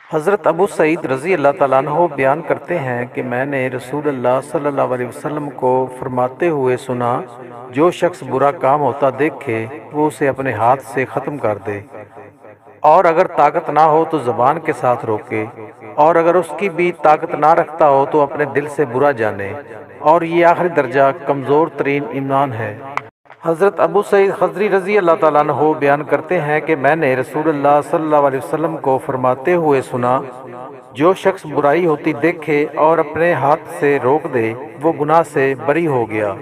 حضرت ابو سعید رضی اللہ تعالیٰ عنہ بیان کرتے ہیں کہ میں نے رسول اللہ صلی اللہ علیہ وسلم کو فرماتے ہوئے سنا، جو شخص برا کام ہوتا دیکھے وہ اسے اپنے ہاتھ سے ختم کر دے، اور اگر طاقت نہ ہو تو زبان کے ساتھ روکے، اور اگر اس کی بھی طاقت نہ رکھتا ہو تو اپنے دل سے برا جانے، اور یہ آخری درجہ کمزور ترین ایمان ہے۔ حضرت ابو سعید خدری رضی اللہ تعالیٰ عنہ بیان کرتے ہیں کہ میں نے رسول اللہ صلی اللہ علیہ وسلم کو فرماتے ہوئے سنا، جو شخص برائی ہوتی دیکھے اور اپنے ہاتھ سے روک دے وہ گناہ سے بری ہو گیا۔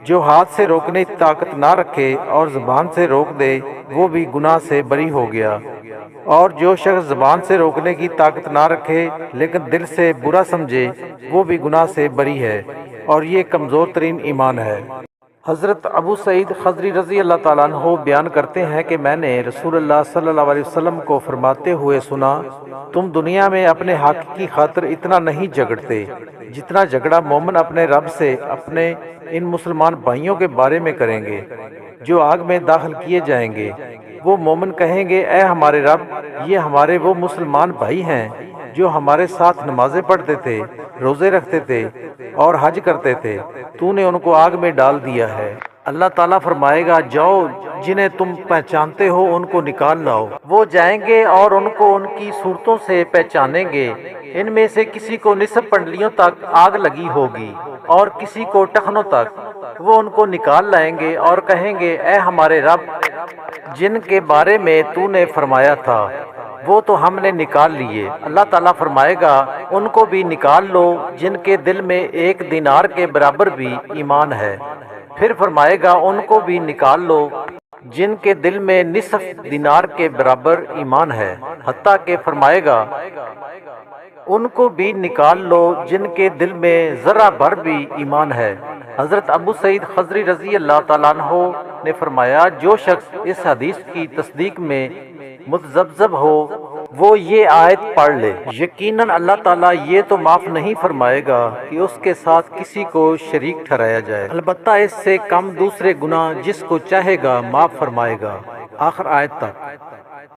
جو ہاتھ سے روکنے کی طاقت نہ رکھے اور زبان سے روک دے وہ بھی گناہ سے بری ہو گیا، اور جو شخص زبان سے روکنے کی طاقت نہ رکھے لیکن دل سے برا سمجھے وہ بھی گناہ سے بری ہے، اور یہ کمزور ترین ایمان ہے۔ حضرت ابو سعید خدری رضی اللہ تعالیٰ عنہ بیان کرتے ہیں کہ میں نے رسول اللہ صلی اللہ علیہ وسلم کو فرماتے ہوئے سنا، تم دنیا میں اپنے حق کی خاطر اتنا نہیں جھگڑتے جتنا جھگڑا مومن اپنے رب سے اپنے ان مسلمان بھائیوں کے بارے میں کریں گے جو آگ میں داخل کیے جائیں گے۔ وہ مومن کہیں گے، اے ہمارے رب، یہ ہمارے وہ مسلمان بھائی ہیں جو ہمارے ساتھ نمازیں پڑھتے تھے، روزے رکھتے تھے اور حج کرتے تھے، تو نے ان کو آگ میں ڈال دیا ہے۔ اللہ تعالیٰ فرمائے گا، جاؤ، جنہیں تم پہچانتے ہو ان کو نکال لاؤ۔ وہ جائیں گے اور ان کو ان کی صورتوں سے پہچانیں گے۔ ان میں سے کسی کو نصف پنڈلیوں تک آگ لگی ہوگی اور کسی کو ٹخنوں تک۔ وہ ان کو نکال لائیں گے اور کہیں گے، اے ہمارے رب، جن کے بارے میں تو نے فرمایا تھا وہ تو ہم نے نکال لیے۔ اللہ تعالیٰ فرمائے گا، ان کو بھی نکال لو جن کے دل میں ایک دینار کے برابر بھی ایمان ہے۔ پھر فرمائے گا، ان کو بھی نکال لو جن کے دل میں نصف دینار کے برابر ایمان ہے، حتیٰ کہ فرمائے گا، ان کو بھی نکال لو جن کے دل میں ذرہ بھر بھی ایمان ہے۔ حضرت ابو سعید خدری رضی اللہ تعالیٰ عنہ نے فرمایا، جو شخص اس حدیث کی تصدیق میں متذبذب ہو وہ یہ آیت پڑھ لے۔ یقیناً اللہ تعالیٰ یہ تو معاف نہیں فرمائے گا کہ اس کے ساتھ کسی کو شریک ٹھہرایا جائے، البتہ اس سے کم دوسرے گناہ جس کو چاہے گا معاف فرمائے گا، آخر آیت تک۔